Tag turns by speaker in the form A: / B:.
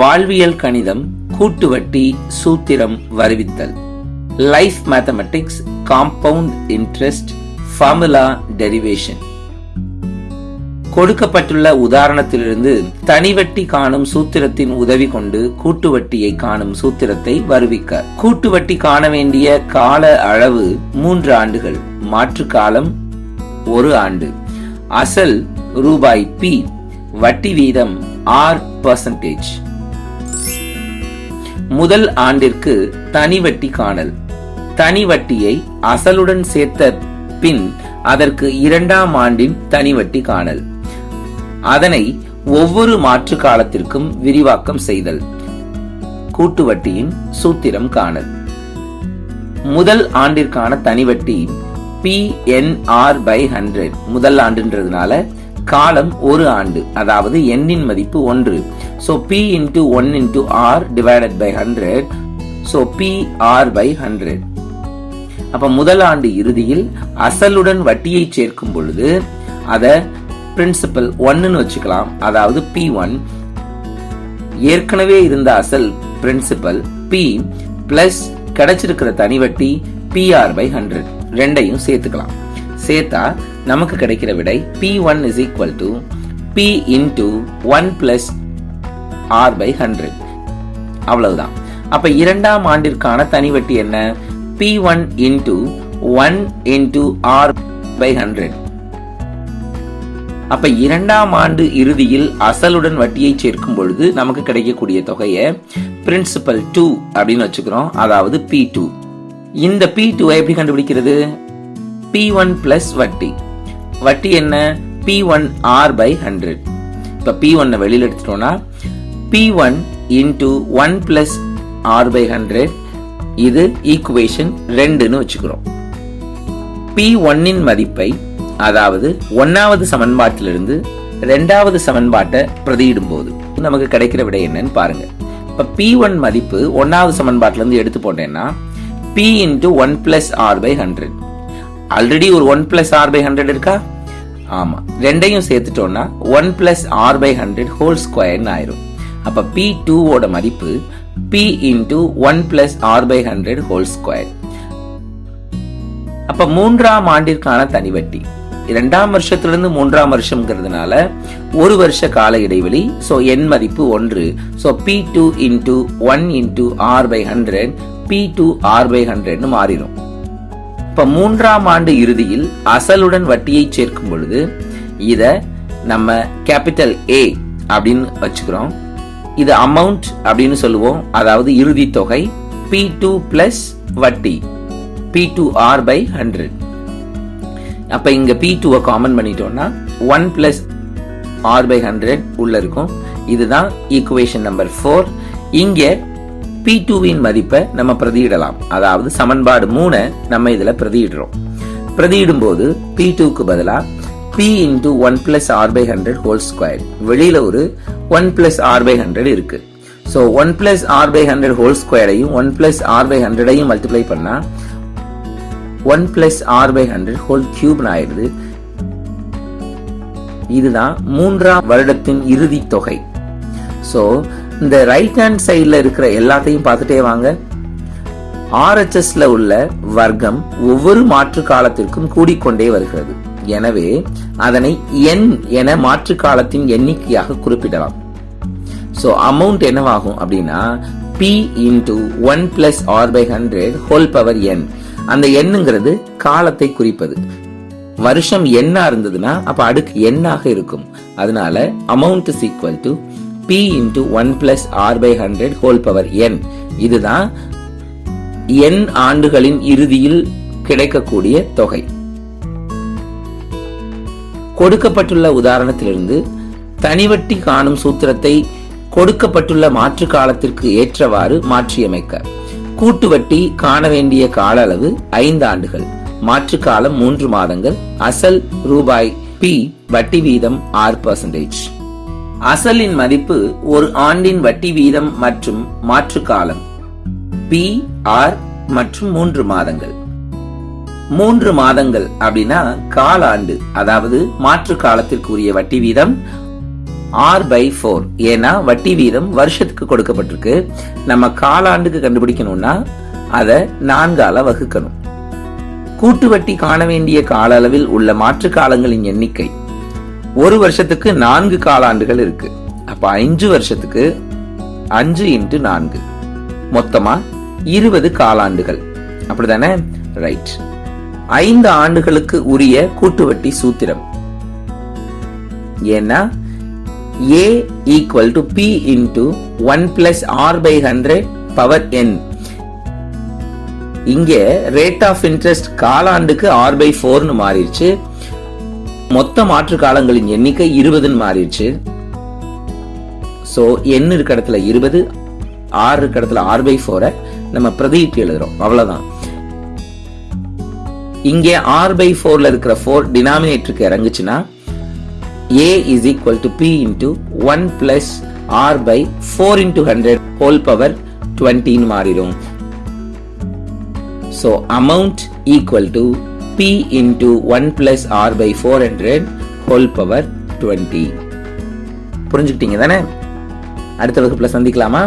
A: வாழ்வியல் கணிதம், கூட்டு வட்டி, சூத்திரம் வருவித்தல். Life mathematics, compound interest, formula, derivation. கொடுக்கப்பட்டுள்ள உதாரணத்திலிருந்து தனிவட்டி காணும் சூத்திரத்தின் உதவி கொண்டு கூட்டு வட்டியை காணும் சூத்திரத்தை வருவிக்க. கூட்டு வட்டி காண வேண்டிய கால அளவு 3 ஆண்டுகள், மாற்று காலம் 1 ஆண்டு. அசல் ரூபாய் P, வட்டி வீதம் R%. முதல் ஆண்டிற்கு தனி வட்டி காணல். தனி வட்டியை அசலுடன் சேர்த்த பின் அதற்கு 2ஆம் ஆண்டின் தனி வட்டி காணல். அதனை ஒவ்வொரு மாற்று காலத்திற்கும் விரிவாக்கம் செய்தல். கூட்டு வட்டியின் சூத்திரம் காணல். முதல் ஆண்டிற்கான தனி வட்டி PNR/100. முதல் ஆண்டுன்றதுனால காலம் 1 ஆண்டு, அதாவது எண்ணின் மதிப்பு 1. So P into 1 into R divided by 100. So PR/100. அப்ப முதல் ஆண்டு இறுதியில் அசலுடன் வட்டியை சேர்க்கும் பொழுது அத பிரின்சிபல் 1 வச்சுக்கலாம், அதாவது P1. ஏற்கனவே இருந்த அசல் பிரின்சிபல் P பிளஸ் கிடைச்சிருக்கிற தனி வட்டி PR/100 ரெண்டையும் சேர்த்துக்கலாம். சேர்த்தா நமக்கு கிடைக்கிற விடை P1 is equal to P into 1 plus R/100. அவ்வளவுதான். அப்ப 2ஆம் ஆண்டிற்கான தனி வட்டி என்ன? P1 into 1 into R/100. அப்ப 2ஆம் ஆண்டு இறுதியில் அசலுடன் வட்டியை சேர்க்கும் பொழுது நமக்கு கிடைக்கக்கூடிய தொகையை பிரின்சிபல் 2 அப்படின்னு வச்சுக்கிறோம், அதாவது P2. இந்த P2 எப்படி கண்டுபிடிக்கிறது? P1 பிளஸ் வட்டி. வட்டி என்ன? P1 R/100. இப்ப P1 வெளியில எடுத்துட்டோம்னா P1 into 1 plus R/100. இது ஈக்குவேஷன் 2ன்னு வச்சுக்கிறோம். P1 இன் மதிப்பை, அதாவது 1வது சமன்பாட்டிலிருந்து 2வது சமன்பாட்டை பிரதியிடும் போது நமக்கு கிடைக்கிற விடை என்னன்னு பாருங்க. இப்ப P1 மதிப்பு 1வது சமன்பாட்டில இருந்து எடுத்து போட்டேன்னா P into 1 plus R/100. Already ஒரு 1 plus R/100 இருக்கா? ஆமா. ரெண்டையும் சேர்த்துட்டோம்னா 1 plus R/100 whole square ஆயிரும். அப்ப P2 ஓட மதிப்பு P into 1 plus R/100 whole square. அப்ப 3ஆம் ஆண்டிற்கான தனி வட்டி 2ஆம் வருஷத்திலிருந்து 3ஆம் வருஷம்ங்கிறதுனால 1 வருஷ கால இடைவெளி. சோ என் மதிப்பு 1. So P2 into 1 into R/100 P2 R/100 மாறிடும். இப்ப 3ஆம் ஆண்டு இறுதியில் அசலுடன் வட்டியை சேர்க்கும் பொழுது இத நம்ம கேபிட்டல் A அப்படின்னு வச்சுக்கிறோம். இது அமௌண்ட் அப்படின்னு சொல்லுவோம், அதாவது இறுதி தொகை. P2 பிளஸ் வட்டி P2 R/100. அப்ப இங்க P2 காமன் பண்ணிட்டோம்னா 1 plus R/100 உள்ள இருக்கும். இதுதான் ஈக்குவேஷன் நம்பர் 4. இங்க P2 இன் மதிப்பை நம்ம பிரதியிடலாம், அதாவது சமன்பாடு 3 நம்ம இதுல பிரதியிடுறோம். பிரதியிடும் போது P2க்கு பதிலா P into 1 plus R/100 whole square. வெளியில ஒரு 1 plus R/100 இருக்கு. So 1 plus R/100 whole square ஐயும் 1 plus R/100 ஐயும் மல்டிப்ளை பண்ணா 1 plus R/100 whole cube ஆயிடுது. இதுதான் 3ஆம் வருடத்தின் இறுதி தொகை. சோ இந்த ரைட் ஹேண்ட் சைடுல இருக்கிற எல்லாத்தையும் பார்த்துட்டே வாங்க. RHSல உள்ள வர்க்கம் ஒவ்வொரு மாற்று காலத்திற்கும் கூடிக்கொண்டே வருகிறது. எனவே அதனை n என மாற்று காலத்தின் எண்ணிக்கையாக குறிப்பிடலாம். சோ அமௌண்ட் என்னவாகும் அப்படின்னா P into 1 plus R/100 whole power n. அந்த எண்ணுங்கிறது காலத்தை குறிப்பது. வருஷம் என்ன இருந்ததுன்னா அப்ப அடுக்கு எண்ணாக இருக்கும். அதனால amount is equal to P into 1 plus R/100 whole power n. இதுதான் n ஆண்டுகளின் இறுதியில் கிடைக்கக்கூடிய தொகை. கொடுக்கப்பட்டுள்ள உதாரணத்திலிருந்து தனிவட்டி காணும் சூத்திரத்தை கொடுக்கப்பட்டுள்ள மாற்று காலத்திற்கு ஏற்றவாறு மாற்றியமைக்க. கூட்டு வட்டி காண வேண்டிய கால அளவு 5 ஆண்டுகள், மாற்று காலம் 3 மாதங்கள், அசல் ரூபாய் P, வட்டி வீதம் R%. அசலின் மதிப்பு ஒரு ஆண்டின் வட்டி வீதம் மற்றும் மாற்று காலம் P, R மற்றும் 3 மாதங்கள். 3 மாதங்கள் அப்படின்னா காலாண்டு, அதாவது மாற்று காலத்திற்குரிய வட்டி வீதம் r/4. ஏன்னா வட்டி வீதம் வருஷத்துக்கு கொடுக்கப்பட்டிருக்கு. நம்ம காலாண்டுக்கு கண்டுபிடிக்கணும்னா அதை 4ஆல வகுக்கணும். கூட்டு வட்டி காண வேண்டிய கால அளவில் உள்ள மாற்று காலங்களின் எண்ணிக்கை ஒரு வருஷத்துக்கு 4 காலாண்டுகள் இருக்கு. அப்ப 5 வருஷத்துக்கு 5 × 4 மொத்தமா 20 காலாண்டுகள். அப்படிதானே? ரைட். 5 ஆண்டுகளுக்கு உரிய கூட்டு வட்டி சூத்திரம். ஏன்னா A = P × 1 + R/100 power n. இங்க ரேட் ஆஃப் இன்ட்ரெஸ்ட் காலாண்டுக்கு R/4 மாறிடுச்சு. மொத்த மாற்று காலங்களின் எண்ணிக்கை 20 மாறிடுச்சு. சோ n இருக்க இடத்துல 20, R இருக்க இடத்துல R/4 நம்ம பிரதியிட்டு எழுதுறோம். அவ்வளவுதான். இங்கே R/4 இருக்கிற 4 டினாமினேட்டருக்கு இறங்குச்சுன்னா A = P × 1 + R/4 × 100 whole power 20 மாறிடும். So amount = P × 1 + R/400 whole power 20. புரிஞ்சுக்கிட்டீங்க தானே? அடுத்த வகுப்புல சந்திக்கலாமா?